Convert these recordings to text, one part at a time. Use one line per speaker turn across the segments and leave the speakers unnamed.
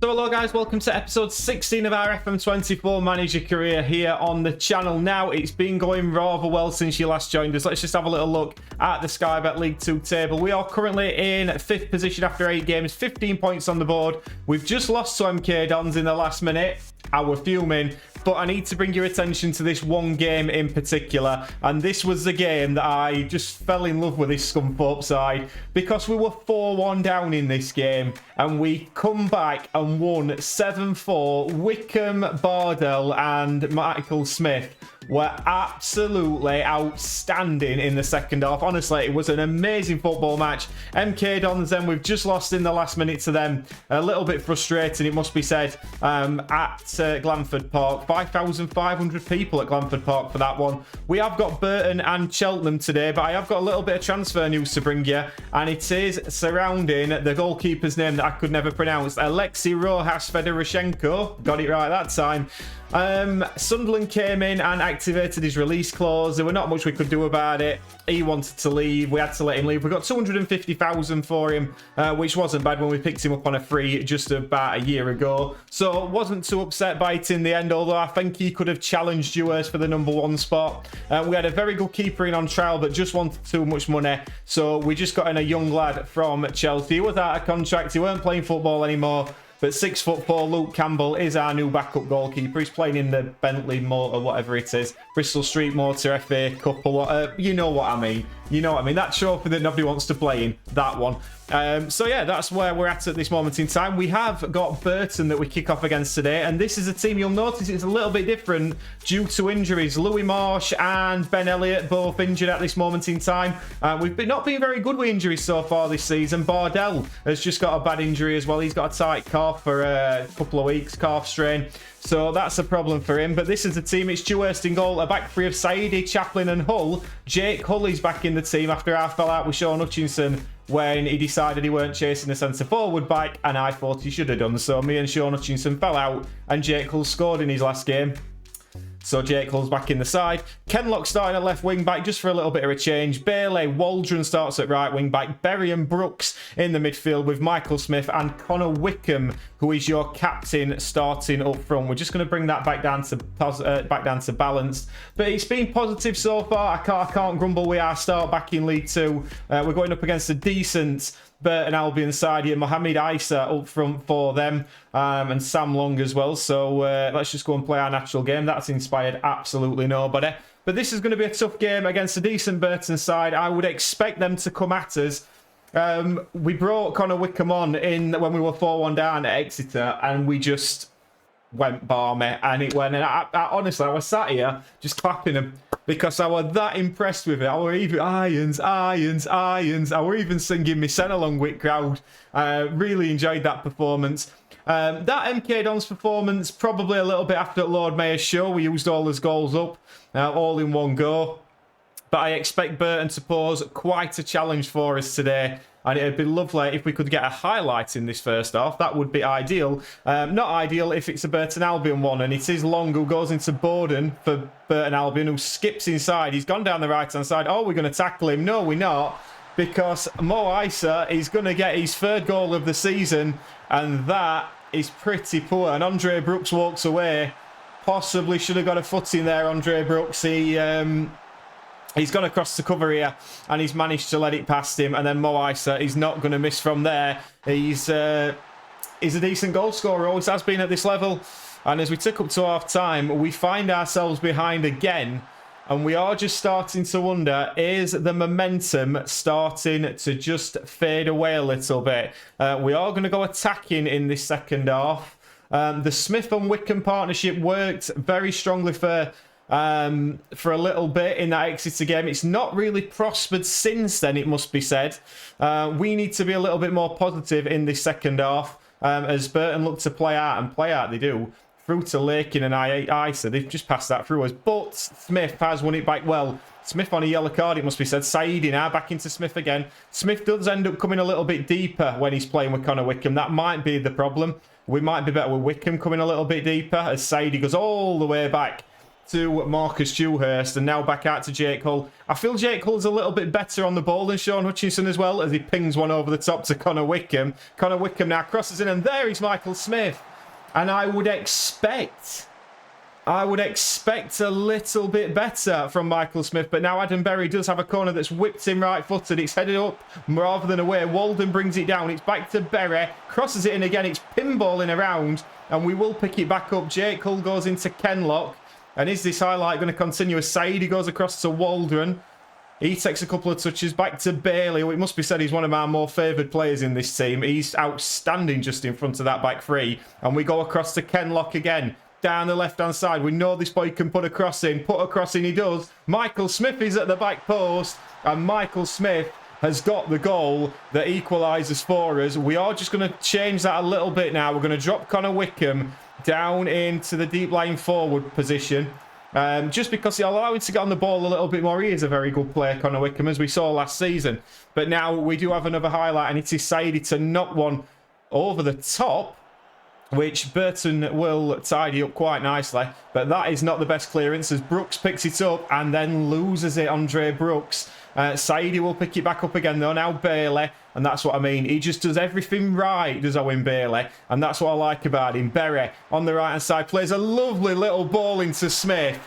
So hello guys, welcome to episode 16 of our FM24 manager career here on the channel. Now, it's been going rather well since you last joined us. Let's just have a little look at the Sky Bet League 2 table. We are currently in 5th position after 8 games, 15 points on the board. We've just lost to MK Dons in the last minute. We're fuming, but I need to bring your attention to this one game in particular, and this was the game that I just fell in love with this Scunthorpe side, because we were 4-1 down in this game and we come back and won 7-4. Wickham, Bardell and Michael Smith were absolutely outstanding in the second half. Honestly, it was an amazing football match. MK Dons then, we've just lost in the last minute to them. A little bit frustrating, it must be said, at Glanford Park. 5,500 people at Glanford Park for that one. We have got Burton and Cheltenham today, but I have got a little bit of transfer news to bring you, and it is surrounding the goalkeeper's name that I could never pronounce, Alexei Rojas Fedoroshenko. Got it right that time. Sunderland came in and activated his release clause. There were not much we could do about it. He wanted to leave. We had to let him leave. We got 250,000 for him, which wasn't bad when we picked him up on a free just about a year ago. So wasn't too upset by it in the end, although I think he could have challenged Dewars for the #1 spot. We had a very good keeper in on trial, but just wanted too much money. So we just got in a young lad from Chelsea. He was out of contract. He weren't playing football anymore. But 6'4" Luke Campbell is our new backup goalkeeper. He's playing in the Bentley Motor, whatever it is. Bristol Street Motor FA Cup or what. You know what I mean. You know what I mean. That trophy that nobody wants to play in. That one. So yeah, that's where we're at this moment in time. We have got Burton that we kick off against today. And this is a team, you'll notice it's a little bit different due to injuries. Louis Marsh and Ben Elliott both injured at this moment in time. We've not been very good with injuries so far this season. Bardell has just got a bad injury as well. He's got a tight calf for a couple of weeks, calf strain. So that's a problem for him. But this is the team. It's Dewhurst in goal. A back three of Saidi, Chaplin and Hull. Jake Hull is back in the team after I fell out with Sean Hutchinson when he decided he weren't chasing the centre-forward back, and I thought he should have done. So me and Sean Hutchinson fell out, and Jake Hull scored in his last game. So Jake Hull's back in the side. Kenlock starting at left wing back just for a little bit of a change. Bailey Waldron starts at right wing back. Berry and Brooks in the midfield with Michael Smith and Connor Wickham, who is your captain, starting up front. We're just going to bring that back down to balanced. But it's been positive so far. I can't grumble with our start back in League 2. We're going up against a decent Burton Albion side here. Mohamed Isa up front for them, and Sam Long as well. So let's just go and play our natural game. That's inspired absolutely nobody. But this is going to be a tough game against a decent Burton side. I would expect them to come at us. We brought Connor Wickham on in when we were 4-1 down at Exeter, and we just went barmy, and it went. And I honestly, I was sat here just clapping him because I was that impressed with it. I were even irons. I were even singing me sent along with crowd. Really enjoyed that performance. That MK Dons performance probably a little bit after Lord Mayor's show. We used all his goals up, all in one go. But I expect Burton to pose quite a challenge for us today. And it'd be lovely if we could get a highlight in this first half. That would be ideal. Not ideal if it's a Burton Albion one. And it is Long who goes into Borden for Burton Albion, who skips inside. He's gone down the right-hand side. Oh, we're going to tackle him. No, we're not. Because Mo Isa is going to get his third goal of the season. And that is pretty poor. And Andre Brooks walks away. Possibly should have got a foot in there, Andre Brooks. He's gone across the cover here, and he's managed to let it past him. And then Mo Isa, he's not going to miss from there. He's a decent goal scorer, always has been at this level. And as we tick up to half-time, we find ourselves behind again. And we are just starting to wonder, is the momentum starting to just fade away a little bit? We are going to go attacking in this second half. The Smith and Wickham partnership worked very strongly for a little bit in that Exeter game. It's not really prospered since then, it must be said. We need to be a little bit more positive in this second half, as Burton look to play out they do, through to Lakin and Isa. They've just passed that through us, but Smith has won it back well. Smith on a yellow card, it must be said. Saidi now back into Smith again. Smith does end up coming a little bit deeper when he's playing with Connor Wickham. That might be the problem. We might be better with Wickham coming a little bit deeper, as Saidi goes all the way back to Marcus Dewhurst, and now back out to Jake Hull. I feel Jake Hull's a little bit better on the ball than Sean Hutchinson as well, as he pings one over the top to Connor Wickham. Connor Wickham now crosses in, and there is Michael Smith. And I would expect a little bit better from Michael Smith, but now Adam Berry does have a corner that's whipped in right-footed. It's headed up rather than away. Walden brings it down. It's back to Berry. Crosses it in again. It's pinballing around, and we will pick it back up. Jake Hull goes into Kenlock. And is this highlight going to continue? As Saidi goes across to Waldron. He takes a couple of touches back to Bailey. It must be said he's one of our more favoured players in this team. He's outstanding just in front of that back three. And we go across to Kenlock again. Down the left-hand side. We know this boy can put a cross in. Put a cross in, he does. Michael Smith is at the back post. And Michael Smith has got the goal that equalises for us. We are just going to change that a little bit now. We're going to drop Connor Wickham down into the deep line forward position. Just because he'll allow him to get on the ball a little bit more. He is a very good player, Connor Wickham, as we saw last season. But now we do have another highlight, and it is Saidi to knock one over the top, which Burton will tidy up quite nicely. But that is not the best clearance, as Brooks picks it up and then loses it, Andre Brooks. Saidi will pick it back up again, though. Now Bailey, and that's what I mean. He just does everything right, does Owen Bailey. And that's what I like about him. Berry on the right-hand side plays a lovely little ball into Smith.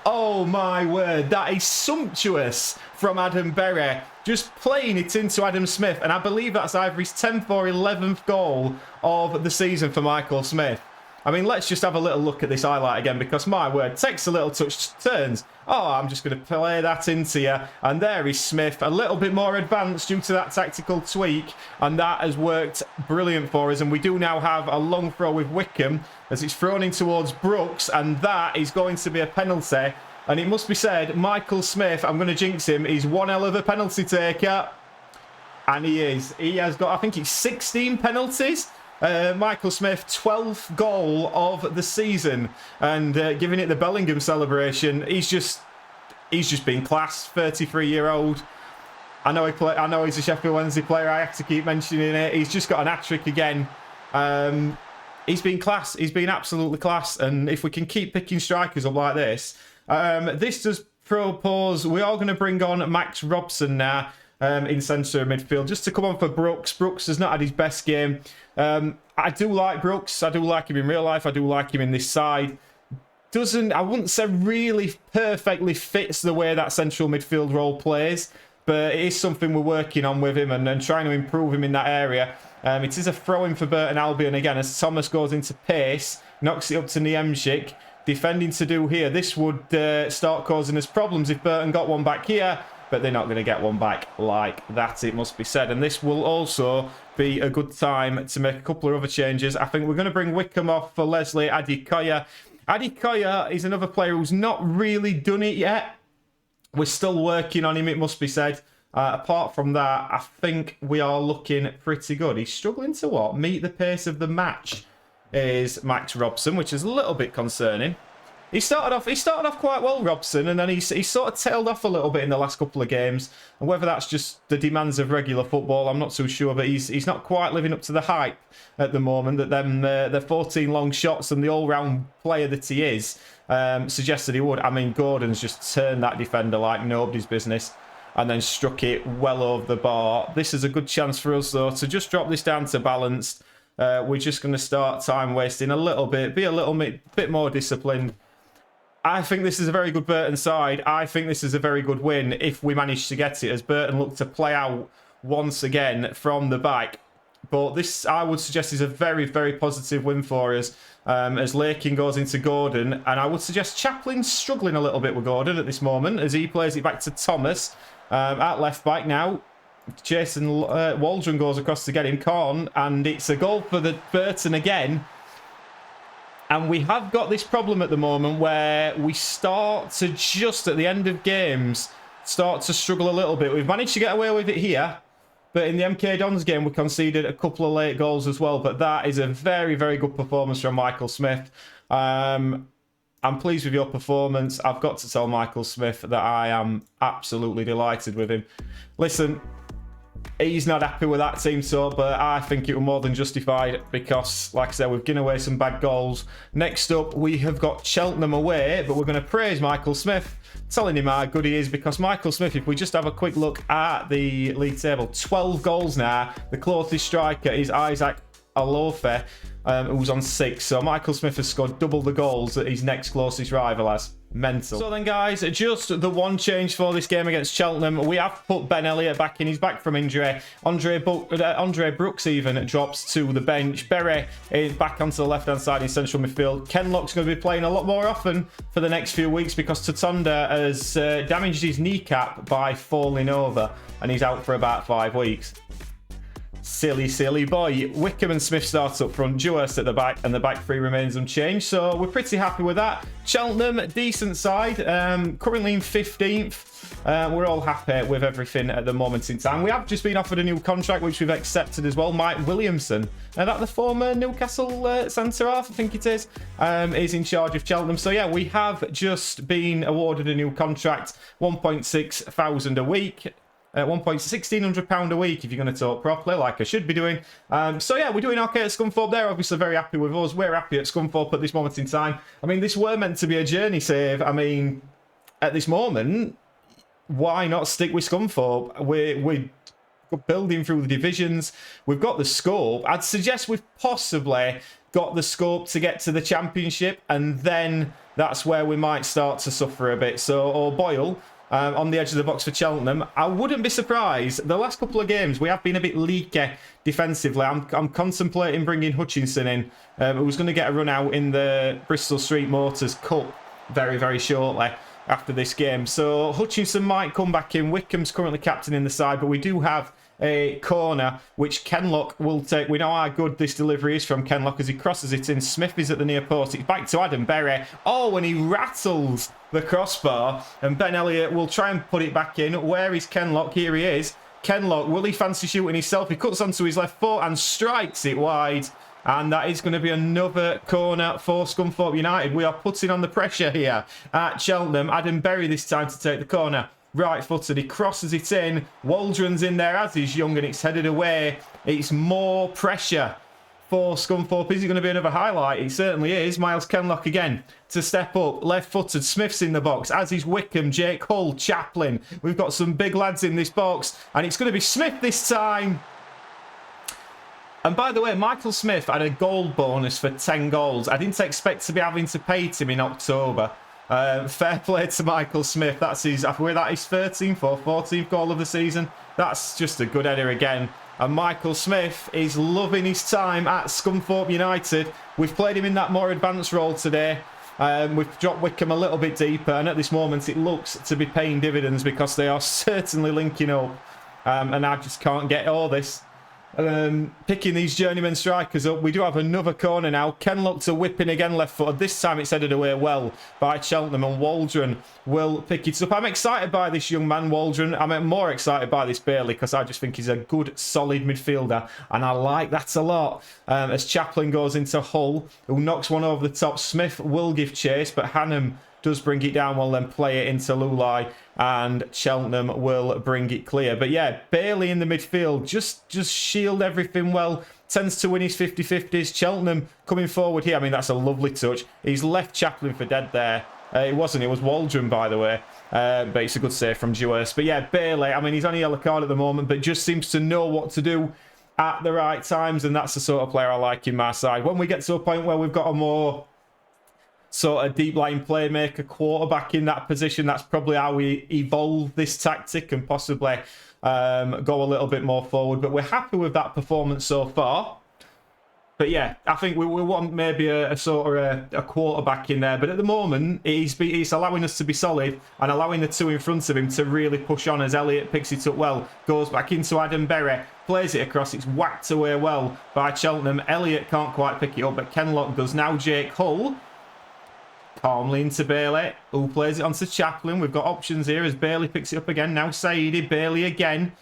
Oh, my word. That is sumptuous from Adam Berry. Just playing it into Adam Smith. And I believe that's either his 10th or 11th goal of the season for Michael Smith. I mean, let's just have a little look at this highlight again, because my word, takes a little touch, turns. Oh, I'm just going to play that into you. And there is Smith, a little bit more advanced due to that tactical tweak. And that has worked brilliant for us. And we do now have a long throw with Wickham as it's thrown in towards Brooks. And that is going to be a penalty. And it must be said, Michael Smith, I'm going to jinx him, he's one hell of a penalty taker. And he is. He has got, I think it's 16 penalties. Michael Smith, 12th goal of the season, and giving it the Bellingham celebration. He's just been class. 33-year-old. I know he's a Sheffield Wednesday player. I have to keep mentioning it. He's just got an hat-trick again. He's been class. He's been absolutely class. And if we can keep picking strikers up like this, this does propose we are going to bring on Max Robson now. In centre midfield, just to come on for Brooks. Brooks has not had his best game. I do like Brooks. I do like him in real life. I do like him in this side. I wouldn't say really perfectly fits the way that central midfield role plays, but it is something we're working on with him and trying to improve him in that area. It is a throw-in for Burton Albion again as Thomas goes into pace, knocks it up to Niemczyk. Defending to do here. This would start causing us problems if Burton got one back here. But they're not going to get one back like that, it must be said. And this will also be a good time to make a couple of other changes. I think we're going to bring Wickham off for Leslie Adikoya. Adikoya is another player who's not really done it yet. We're still working on him, it must be said. Apart from that, I think we are looking pretty good. He's struggling to what? Meet the pace of the match is Max Robson, which is a little bit concerning. He started off quite well, Robson, and then he sort of tailed off a little bit in the last couple of games. And whether that's just the demands of regular football, I'm not too sure. But he's not quite living up to the hype at the moment that the 14 long shots and the all-round player that he is suggested he would. I mean, Gordon's just turned that defender like nobody's business and then struck it well over the bar. This is a good chance for us, though, to just drop this down to balanced. We're just going to start time wasting a little bit, be a little bit more disciplined. I think this is a very good Burton side. I think this is a very good win if we manage to get it, as Burton look to play out once again from the back. But this, I would suggest, is a very, very positive win for us as Lakin goes into Gordon. And I would suggest Chaplin's struggling a little bit with Gordon at this moment as he plays it back to Thomas at left back now. Jason Waldron goes across to get him, Corn, and it's a goal for the Burton again. And we have got this problem at the moment where we start to just at the end of games start to struggle a little bit. We've managed to get away with it here, but in the MK Dons game we conceded a couple of late goals as well. But that is a very, very good performance from Michael Smith. I'm pleased with your performance. I've got to tell Michael Smith that I am absolutely delighted with him. Listen, He's not happy with that team, so, but I think it was more than justified because, like I said, we've given away some bad goals. Next up, we have got Cheltenham away, but we're going to praise Michael Smith, telling him how good he is, because Michael Smith, if we just have a quick look at the league table, 12 goals now. The closest striker is Isaac Alofe, who's on 6. So Michael Smith has scored double the goals that his next closest rival has. Mental. So then, guys, just the one change for this game against Cheltenham. We have put Ben Elliott back in. He's back from injury. Andre Brooks even drops to the bench. Berry is back onto the left-hand side in central midfield. Kenlock's going to be playing a lot more often for the next few weeks because Tatonda has damaged his kneecap by falling over, and he's out for about 5 weeks. Silly boy. Wickham and Smith starts up front. Dewhurst at the back, and the back three remains unchanged. So we're pretty happy with that. Cheltenham, decent side. Currently in 15th. We're all happy with everything at the moment in time. We have just been offered a new contract, which we've accepted as well. Mike Williamson, that the former Newcastle centre-half, I think it is in charge of Cheltenham. So yeah, we have just been awarded a new contract, 1.6 thousand a week. £1,600 a week if you're going to talk properly, like I should be doing. So yeah, we're doing okay at Scunthorpe. They're obviously very happy with us. We're happy at Scunthorpe at this moment in time. I mean, this were meant to be a journey save. I mean, at this moment, why not stick with Scunthorpe? We're building through the divisions. We've got the scope. I'd suggest we've possibly got the scope to get to the Championship, and then that's where we might start to suffer a bit. So, or boil. On the edge of the box for Cheltenham. I wouldn't be surprised. The last couple of games, we have been a bit leaky defensively. I'm contemplating bringing Hutchinson in, who's going to get a run out in the Bristol Street Motors Cup very, very shortly after this game. So Hutchinson might come back in. Wickham's currently captain in the side, but we do have a corner which Kenlock will take. We know how good this delivery is from Kenlock as he crosses it in. Smith is at the near post. It's back to Adam Berry. Oh, and he rattles the crossbar, and Ben Elliott will try and put it back in. Where is Kenlock? Here he is. Kenlock, will he fancy shooting himself? He cuts onto his left foot and strikes it wide. And that is going to be another corner for Scunthorpe United. We are putting on the pressure here at Cheltenham. Adam Berry this time to take the corner. Right-footed, he crosses it in. Waldron's in there as he's young, and it's headed away. It's more pressure for Scunthorpe. Is it going to be another highlight? It certainly is. Miles Kenlock again to step up. Left-footed, Smith's in the box, as is Wickham, Jake Hull, Chaplin. We've got some big lads in this box, and it's going to be Smith this time. And by the way, Michael Smith had a goal bonus for 10 goals. I didn't expect to be having to pay him in October. Fair play to Michael Smith. That's his 13th or 14th goal of the season. That's just a good header again. And Michael Smith is loving his time at Scunthorpe United. We've played him in that more advanced role today. We've dropped Wickham a little bit deeper, and at this moment it looks to be paying dividends because they are certainly linking up. And I just can't get all this. Picking these journeyman strikers up. We do have another corner now. Kenlock to whipping again left footed. This time it's headed away well by Cheltenham, and Waldron will pick it up. I'm excited by this young man, Waldron. I'm more excited by this Bailey because I just think he's a good, solid midfielder, and I like that a lot. As Chaplin goes into Hull, who knocks one over the top. Smith will give chase, but Hannum does bring it down, will then play it into Loublade, and Cheltenham will bring it clear. But yeah, Bailey in the midfield, just shield everything well, tends to win his 50-50s. Cheltenham coming forward here. I mean, that's a lovely touch. He's left Chaplin for dead there. It was Waldron, by the way. But it's a good save from Dewhurst. But yeah, Bailey, I mean, he's on a yellow card at the moment, but just seems to know what to do at the right times, and that's the sort of player I like in my side. When we get to a point where we've got a more sort of deep line playmaker quarterback in that position, that's probably how we evolve this tactic and possibly go a little bit more forward. But we're happy with that performance so far. But yeah, I think we want maybe a sort of a quarterback in there. But at the moment, he's allowing us to be solid and allowing the two in front of him to really push on as Elliott picks it up well. Goes back into Adam Berry, plays it across. It's whacked away well by Cheltenham. Elliott can't quite pick it up, but Kenlock does. Now Jake Hull calmly into Bailey, who plays it onto Chaplin. We've got options here as Bailey picks it up again. Now Saidi, Bailey again.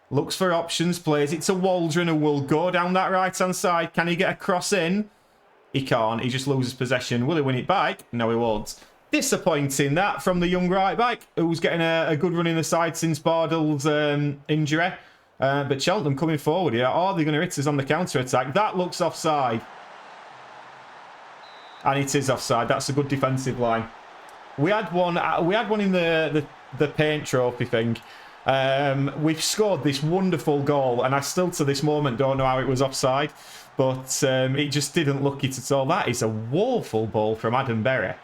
Looks for options, plays it to Waldron, who will go down that right-hand side. Can he get a cross in? He can't. He just loses possession. Will he win it back? No, he won't. Disappointing that from the young right back, who's getting a good run in the side since Bardell's injury. But Cheltenham coming forward here. Are they going to hit us on the counter-attack? That looks offside. And it is offside. That's a good defensive line. We had one in the paint trophy thing. We've scored this wonderful goal, and I still to this moment don't know how it was offside, but it just didn't look it at all. That is a woeful ball from Adam Berry.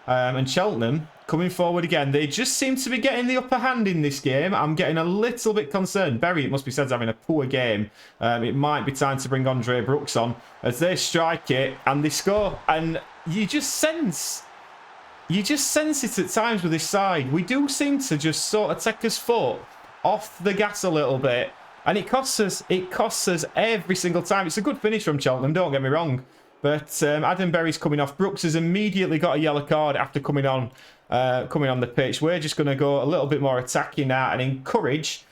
And Cheltenham coming forward again. They just seem to be getting the upper hand in this game. I'm getting a little bit concerned. Berry, it must be said, is having a poor game. It might be time to bring Andre Brooks on as they strike it and they score. And you just sense it at times with this side. We do seem to just sort of take us foot off the gas a little bit. And it costs us every single time. It's a good finish from Cheltenham, don't get me wrong. But Adam Berry's coming off. Brooks has immediately got a yellow card after coming on the pitch. We're just going to go a little bit more attacking now and encourage,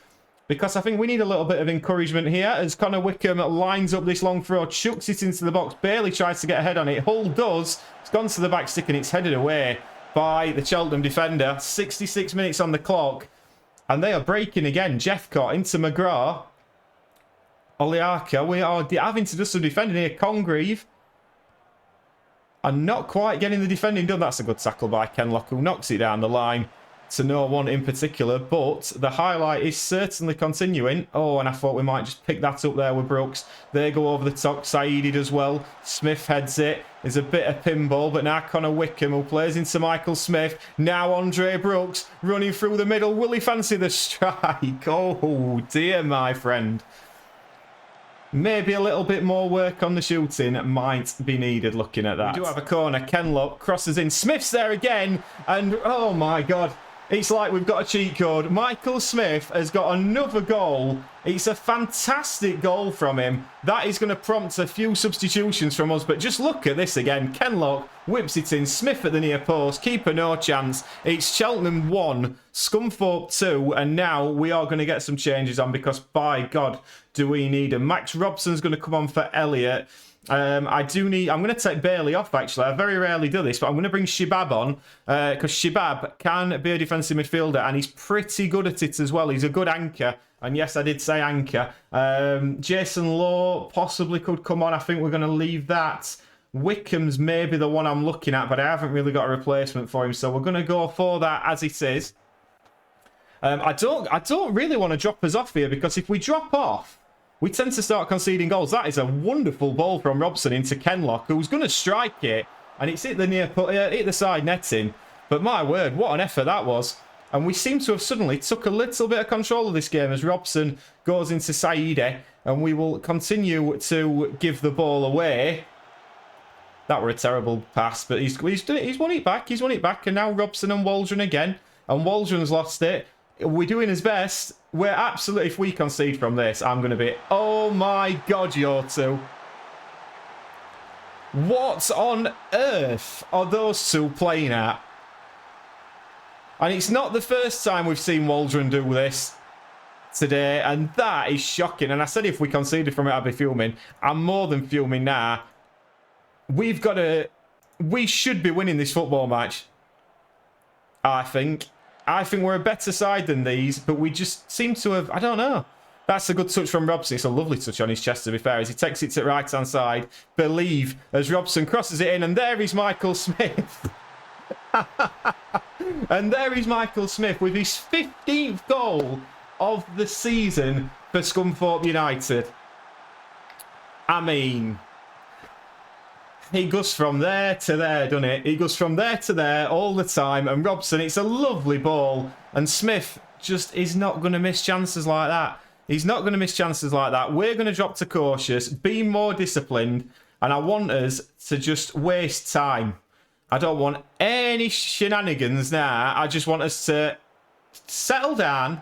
because I think we need a little bit of encouragement here as Connor Wickham lines up this long throw, chucks it into the box. Bailey tries to get ahead on it. Hull does. It's gone to the back stick and it's headed away by the Cheltenham defender. 66 minutes on the clock. And they are breaking again. Jeffcott into McGrath. Oliaka. We are having to do some defending here. Congreve. And not quite getting the defending done. That's a good tackle by Kenlock, who knocks it down the line to no one in particular. But the highlight is certainly continuing. Oh, and I thought we might just pick that up there with Brooks. They go over the top. Saidi does well. Smith heads it. There's a bit of pinball, but now Connor Wickham, who plays into Michael Smith. Now Andre Brooks running through the middle. Will he fancy the strike? Oh, dear, my friend. Maybe a little bit more work on the shooting might be needed looking at that. We do have a corner. Kenlock crosses in. Smith's there again. And, oh, my God. It's like we've got a cheat code. Michael Smith has got another goal. It's a fantastic goal from him. That is going to prompt a few substitutions from us. But just look at this again. Kenlock whips it in. Smith at the near post. Keeper no chance. It's Cheltenham 1, Scunthorpe 2. And now we are going to get some changes on because, by God, do we need him. Max Robson's going to come on for Elliott. I'm going to take Bailey off, actually. I very rarely do this, but I'm going to bring Shabab on because Shabab can be a defensive midfielder and he's pretty good at it as well. He's a good anchor. And yes, I did say anchor. Jason Law possibly could come on. I think we're going to leave that. Wickham's maybe the one I'm looking at, but I haven't really got a replacement for him. So we're going to go for that as it is. I don't really want to drop us off here because if we drop off, we tend to start conceding goals. That is a wonderful ball from Robson into Kenlock, who's going to strike it. And it's hit the side netting. But my word, what an effort that was. And we seem to have suddenly took a little bit of control of this game as Robson goes into Saidi. And we will continue to give the ball away. That were a terrible pass, but he's won it back. He's won it back. And now Robson and Waldron again. And Waldron's lost it. We're doing his best. We're absolutely, if we concede from this, I'm going to be, oh my God, you're two. What on earth are those two playing at? And it's not the first time we've seen Waldron do this today, and that is shocking. And I said if we conceded from it, I'd be fuming. I'm more than fuming now. We should be winning this football match, I think. I think we're a better side than these, but we just seem to have, I don't know. That's a good touch from Robson. It's a lovely touch on his chest, to be fair, as he takes it to the right-hand side. Believe, as Robson crosses it in, and there is Michael Smith. And there is Michael Smith with his 15th goal of the season for Scunthorpe United. I mean, he goes from there to there, doesn't it? He goes from there to there all the time. And Robson, it's a lovely ball. And Smith just is not going to miss chances like that. He's not going to miss chances like that. We're going to drop to cautious, be more disciplined. And I want us to just waste time. I don't want any shenanigans now. I just want us to settle down.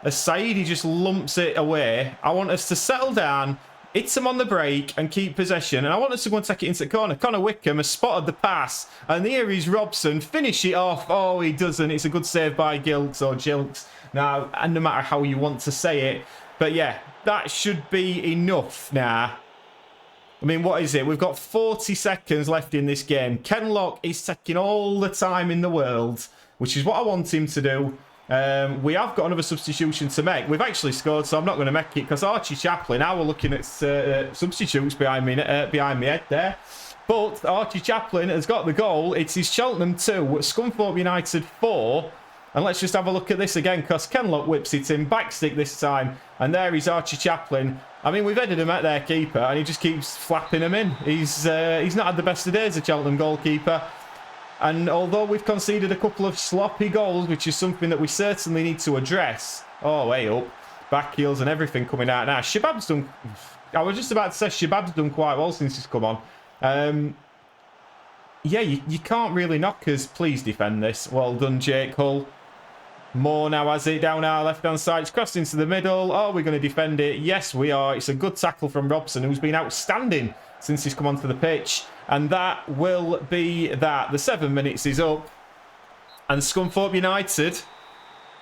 As Saidi just lumps it away. I want us to settle down, hit him on the break and keep possession. And I want us to go and take it into the corner. Connor Wickham has spotted the pass. And here is Robson. Finish it off. Oh, he doesn't. It's a good save by Gilks or Jilks. Now, and no matter how you want to say it. But yeah, that should be enough now. I mean, what is it? We've got 40 seconds left in this game. Kenlock is taking all the time in the world, which is what I want him to do. We have got another substitution to make. We've actually scored, so I'm not going to make it because Archie Chaplin, now we're looking at substitutes behind me head there. But Archie Chaplin has got the goal. It's his Cheltenham 2, Scunthorpe United 4. And let's just have a look at this again because Kenlock whips it in, backstick this time. And there is Archie Chaplin. I mean, we've headed him at their keeper and he just keeps flapping him in. He's not had the best of days, the Cheltenham goalkeeper. And although we've conceded a couple of sloppy goals, which is something that we certainly need to address. Oh, way up. Back heels and everything coming out now. Shabab's done... I was just about to say Shabab's done quite well since he's come on. Yeah, you can't really knock us. Please defend this. Well done, Jake Hull. Moore now has it down our left-hand side. It's crossed into the middle. Oh, we're going to defend it. Yes, we are. It's a good tackle from Robson, who's been outstanding since he's come onto the pitch. And that will be that. The 7 minutes is up. And Scunthorpe United,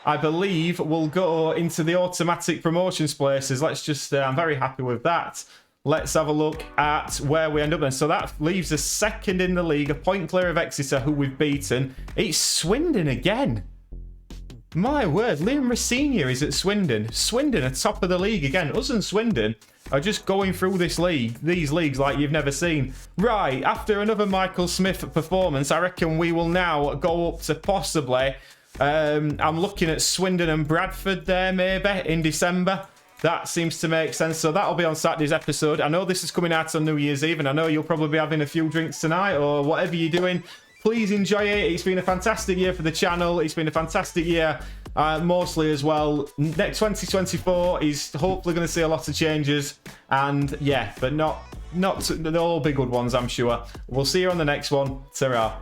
I believe, will go into the automatic promotions places. Let's just... I'm very happy with that. Let's have a look at where we end up then. So that leaves us second in the league, a point clear of Exeter, who we've beaten. It's Swindon again. My word, Liam Rossini is at Swindon. Swindon are top of the league again. Us and Swindon are just going through these leagues like you've never seen. Right, after another Michael Smith performance, I reckon we will now go up to possibly... I'm looking at Swindon and Bradford there, maybe, in December. That seems to make sense. So that'll be on Saturday's episode. I know this is coming out on New Year's Eve, and I know you'll probably be having a few drinks tonight or whatever you're doing. Please enjoy it. It's been a fantastic year for the channel. It's been a fantastic year mostly as well. Next 2024 is hopefully going to see a lot of changes. And yeah, but not they'll all be good ones, I'm sure. We'll see you on the next one. Ta-ra.